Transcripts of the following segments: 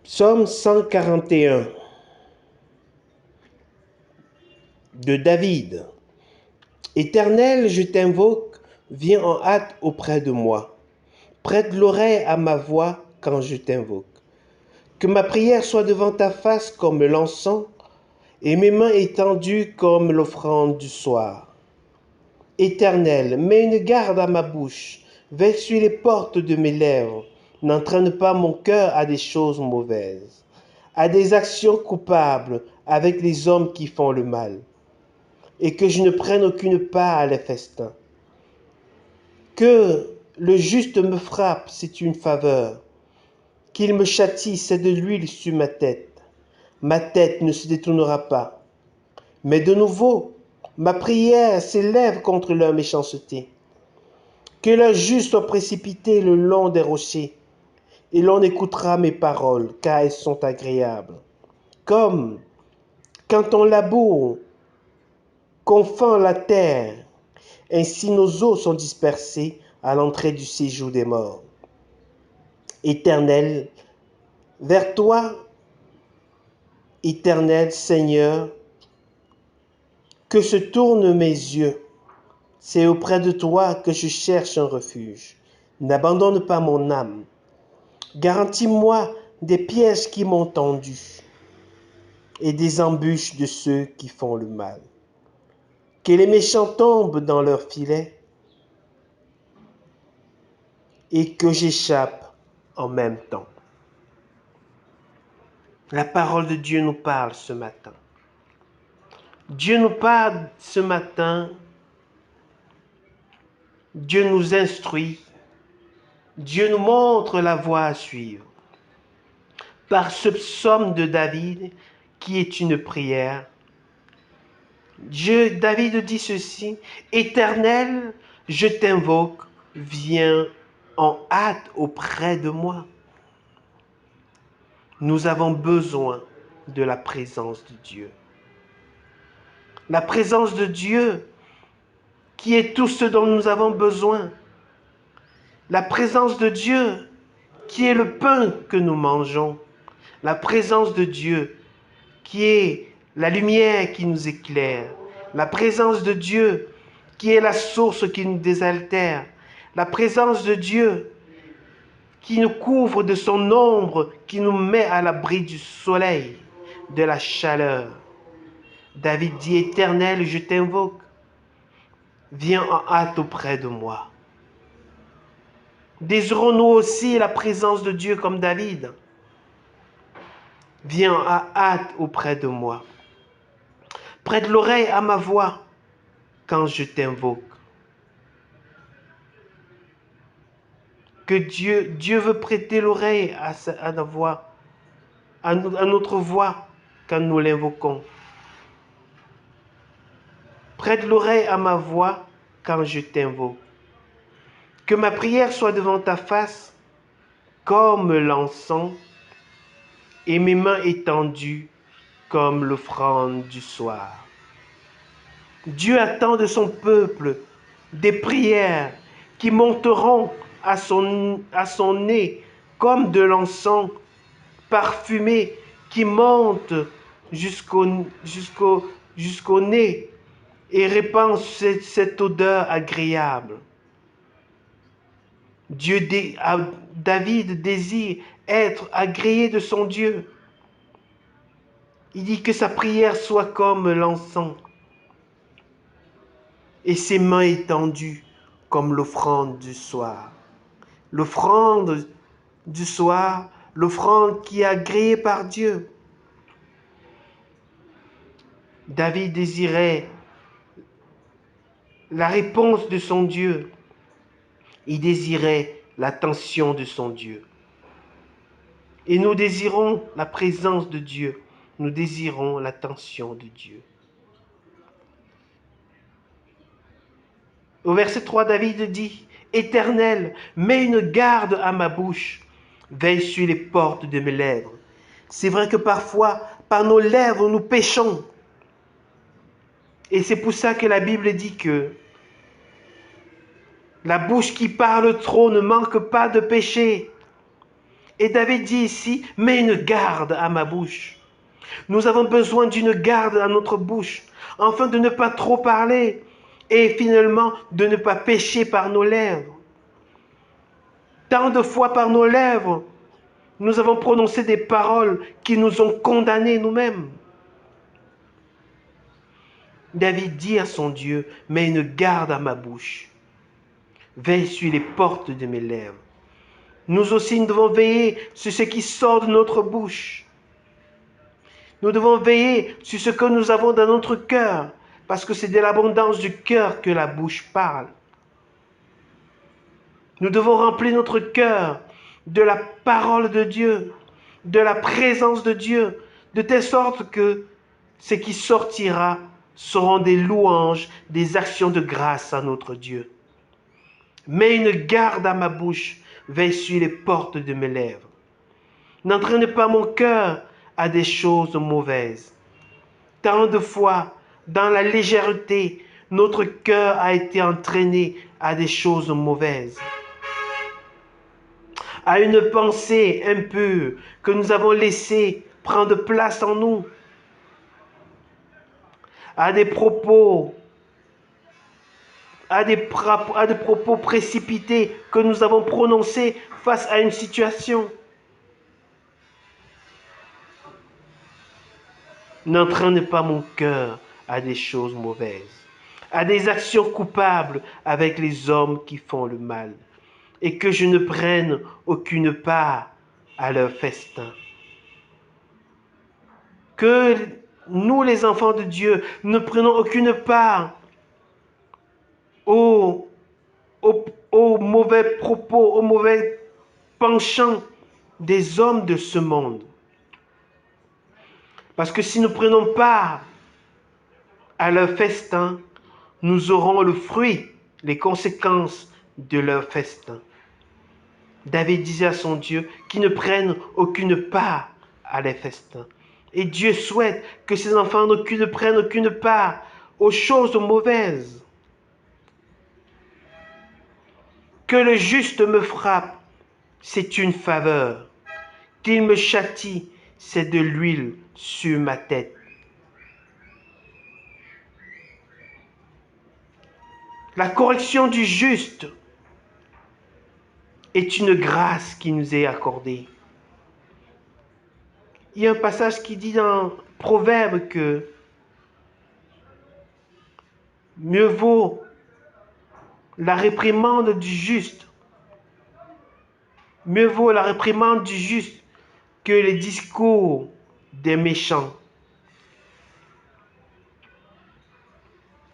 Psaume 141 de David. Éternel, je t'invoque, viens en hâte auprès de moi. Prête l'oreille à ma voix quand je t'invoque. Que ma prière soit devant ta face comme l'encens et mes mains étendues comme l'offrande du soir. Éternel, mets une garde à ma bouche, veille sur les portes de mes lèvres, n'entraîne pas mon cœur à des choses mauvaises, à des actions coupables avec les hommes qui font le mal, et que je ne prenne aucune part à les festins. Que le juste me frappe, c'est une faveur, qu'il me châtie, c'est de l'huile sur ma tête. Ma tête ne se détournera pas. Mais de nouveau, ma prière s'élève contre leur méchanceté. Que leur juste soit précipité le long des rochers, et l'on écoutera mes paroles, car elles sont agréables. Comme quand on laboure, qu'on fend la terre, ainsi nos os sont dispersés à l'entrée du séjour des morts. Éternel, vers toi, Éternel Seigneur, que se tournent mes yeux. C'est auprès de toi que je cherche un refuge. N'abandonne pas mon âme. Garantis-moi des pièges qui m'ont tendu et des embûches de ceux qui font le mal. Que les méchants tombent dans leurs filets et que j'échappe en même temps. La parole de Dieu nous parle ce matin. Dieu nous parle ce matin. Dieu nous instruit. Dieu nous montre la voie à suivre. Par ce psaume de David, qui est une prière, David dit ceci: Éternel, je t'invoque, viens en hâte auprès de moi. Nous avons besoin de la présence de Dieu. La présence de Dieu qui est tout ce dont nous avons besoin. La présence de Dieu qui est le pain que nous mangeons. La présence de Dieu qui est la lumière qui nous éclaire. La présence de Dieu qui est la source qui nous désaltère. La présence de Dieu qui nous couvre de son ombre, qui nous met à l'abri du soleil, de la chaleur. David dit: Éternel, je t'invoque, viens en hâte auprès de moi. Désirons-nous aussi la présence de Dieu comme David? Viens en hâte auprès de moi. Prête l'oreille à ma voix quand je t'invoque. Que Dieu veut prêter l'oreille à la voix, à notre voix quand nous l'invoquons. Prête l'oreille à ma voix quand je t'invoque. Que ma prière soit devant ta face comme l'encens et mes mains étendues comme l'offrande du soir. Dieu attend de son peuple des prières qui monteront à son nez comme de l'encens parfumé qui monte jusqu'au nez et répand cette odeur agréable. David désire être agréé de son Dieu. Il dit que sa prière soit comme l'encens et ses mains étendues comme l'offrande du soir. L'offrande du soir, l'offrande qui est agréée par Dieu. David désirait la réponse de son Dieu. Il désirait l'attention de son Dieu. Et nous désirons la présence de Dieu. Nous désirons l'attention de Dieu. Au verset 3, David dit: Éternel, mets une garde à ma bouche, veille sur les portes de mes lèvres. C'est vrai que parfois, par nos lèvres, nous péchons. Et c'est pour ça que la Bible dit que la bouche qui parle trop ne manque pas de péché. Et David dit ici, mets une garde à ma bouche. Nous avons besoin d'une garde à notre bouche, afin de ne pas trop parler et finalement de ne pas pécher par nos lèvres. Tant de fois par nos lèvres, nous avons prononcé des paroles qui nous ont condamnés nous-mêmes. David dit à son Dieu, mets une garde à ma bouche. Veille sur les portes de mes lèvres. Nous aussi, nous devons veiller sur ce qui sort de notre bouche. Nous devons veiller sur ce que nous avons dans notre cœur, parce que c'est de l'abondance du cœur que la bouche parle. Nous devons remplir notre cœur de la parole de Dieu, de la présence de Dieu, de telle sorte que ce qui sortira seront des louanges, des actions de grâce à notre Dieu. Mets une garde à ma bouche, veille sur les portes de mes lèvres. N'entraîne pas mon cœur à des choses mauvaises. Tant de fois, dans la légèreté, notre cœur a été entraîné à des choses mauvaises, à une pensée impure que nous avons laissé prendre place en nous, à des propos, à des propos précipités que nous avons prononcés face à une situation. N'entraîne pas mon cœur à des choses mauvaises, à des actions coupables avec les hommes qui font le mal, et que je ne prenne aucune part à leur festin. Que nous, les enfants de Dieu, ne prenons aucune part aux mauvais propos, aux mauvais penchants des hommes de ce monde. Parce que si nous prenons part à leur festin, nous aurons le fruit, les conséquences de leur festin. David disait à son Dieu qu'il ne prenne aucune part à les festins. Et Dieu souhaite que ses enfants ne prennent aucune part aux choses mauvaises. Que le juste me frappe, c'est une faveur. Qu'il me châtie, c'est de l'huile sur ma tête. La correction du juste est une grâce qui nous est accordée. Il y a un passage qui dit dans Proverbe que mieux vaut la réprimande du juste, mieux vaut la réprimande du juste que les discours des méchants.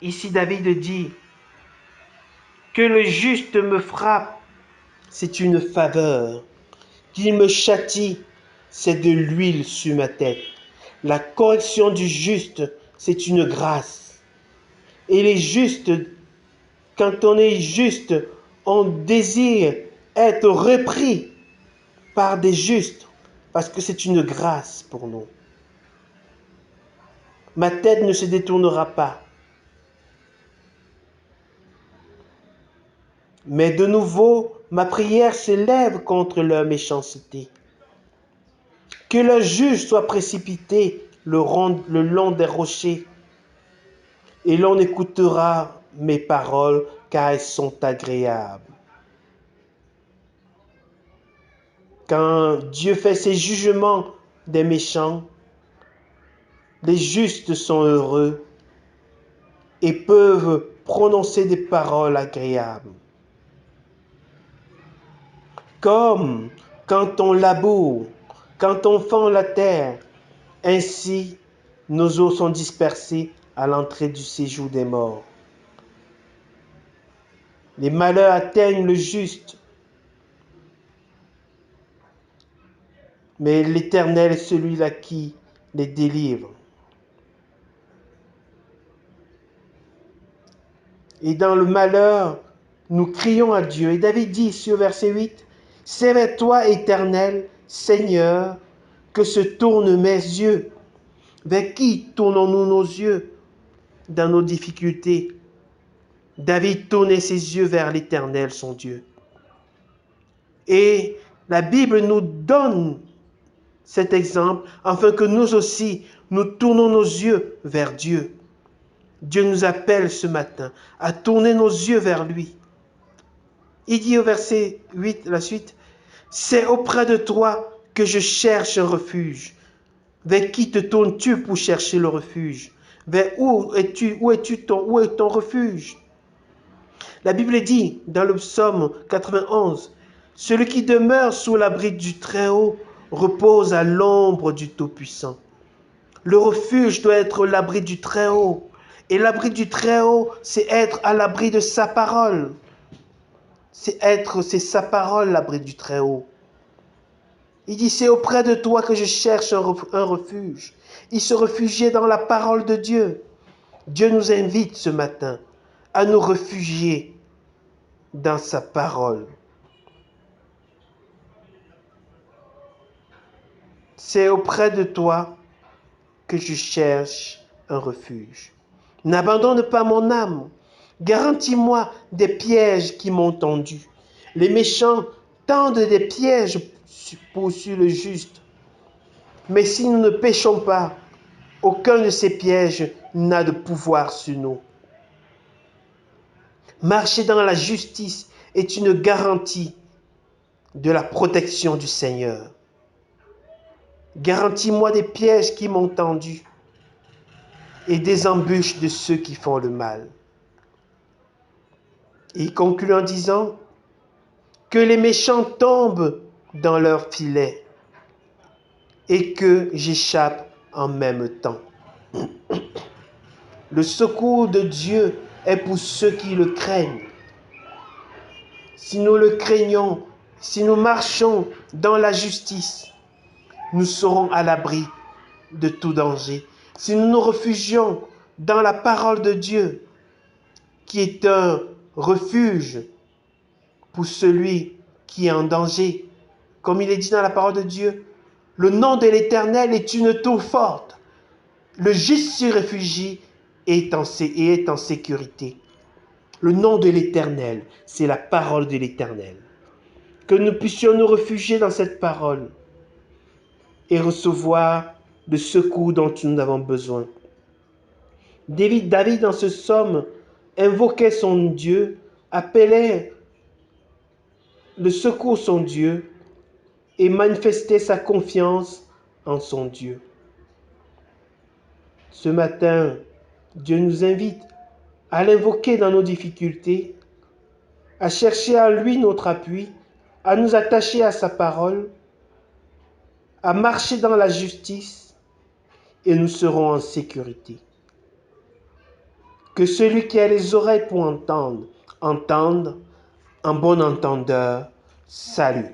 Ici, David dit que le juste me frappe, c'est une faveur. Qu'il me châtie, c'est de l'huile sur ma tête. La correction du juste, c'est une grâce. Et les justes, quand on est juste, on désire être repris par des justes, parce que c'est une grâce pour nous. Ma tête ne se détournera pas. Mais de nouveau, ma prière s'élève contre leur méchanceté. Que leur juge soit précipité le long des rochers, et l'on écoutera mes paroles, car elles sont agréables. Quand Dieu fait ses jugements des méchants, les justes sont heureux et peuvent prononcer des paroles agréables. Comme quand on laboure, quand on fend la terre, ainsi nos os sont dispersés à l'entrée du séjour des morts. Les malheurs atteignent le juste, mais l'Éternel est celui-là qui les délivre. Et dans le malheur, nous crions à Dieu. Et David dit sur verset 8, « C'est vers toi, Éternel, Seigneur, que se tournent mes yeux. » Vers qui tournons-nous nos yeux dans nos difficultés? David tournait ses yeux vers l'Éternel, son Dieu. Et La Bible nous donne cet exemple afin que nous aussi, nous tournons nos yeux vers Dieu. Dieu nous appelle ce matin à tourner nos yeux vers lui. Il dit au verset 8, la suite, « C'est auprès de toi que je cherche un refuge. Vers qui te tournes-tu pour chercher le refuge? Vers où est ton refuge? » La Bible dit dans le psaume 91, « Celui qui demeure sous l'abri du Très-Haut repose à l'ombre du Tout-Puissant. » Le refuge doit être l'abri du Très-Haut. Et l'abri du Très-Haut, c'est être à l'abri de sa parole. C'est sa parole, l'abri du Très-Haut. Il dit, c'est auprès de toi que je cherche un refuge. Il se réfugiait dans la parole de Dieu. Dieu nous invite ce matin à nous réfugier dans sa parole. C'est auprès de toi que je cherche un refuge. N'abandonne pas mon âme. Garantis-moi des pièges qui m'ont tendu. Les méchants tendent des pièges sur le juste. Mais si nous ne péchons pas, aucun de ces pièges n'a de pouvoir sur nous. Marcher dans la justice est une garantie de la protection du Seigneur. Garantis-moi des pièges qui m'ont tendu et des embûches de ceux qui font le mal. Et il conclut en disant que les méchants tombent dans leur filet et que j'échappe en même temps. Le secours de Dieu est pour ceux qui le craignent. Si nous le craignons, si nous marchons dans la justice, nous serons à l'abri de tout danger. Si nous nous réfugions dans la parole de Dieu, qui est un refuge pour celui qui est en danger, comme il est dit dans la parole de Dieu, le nom de l'Éternel est une tour forte. Le juste s'y réfugie et est en sécurité. Le nom de l'Éternel, c'est la parole de l'Éternel. Que nous puissions nous réfugier dans cette parole et recevoir le secours dont nous avons besoin. David, dans ce psaume, invoquait son Dieu, appelait le secours son Dieu et manifestait sa confiance en son Dieu. Ce matin, Dieu nous invite à l'invoquer dans nos difficultés, à chercher à lui notre appui, à nous attacher à sa parole, à marcher dans la justice et nous serons en sécurité. Que celui qui a les oreilles pour entendre, entende, en bon entendeur, salut.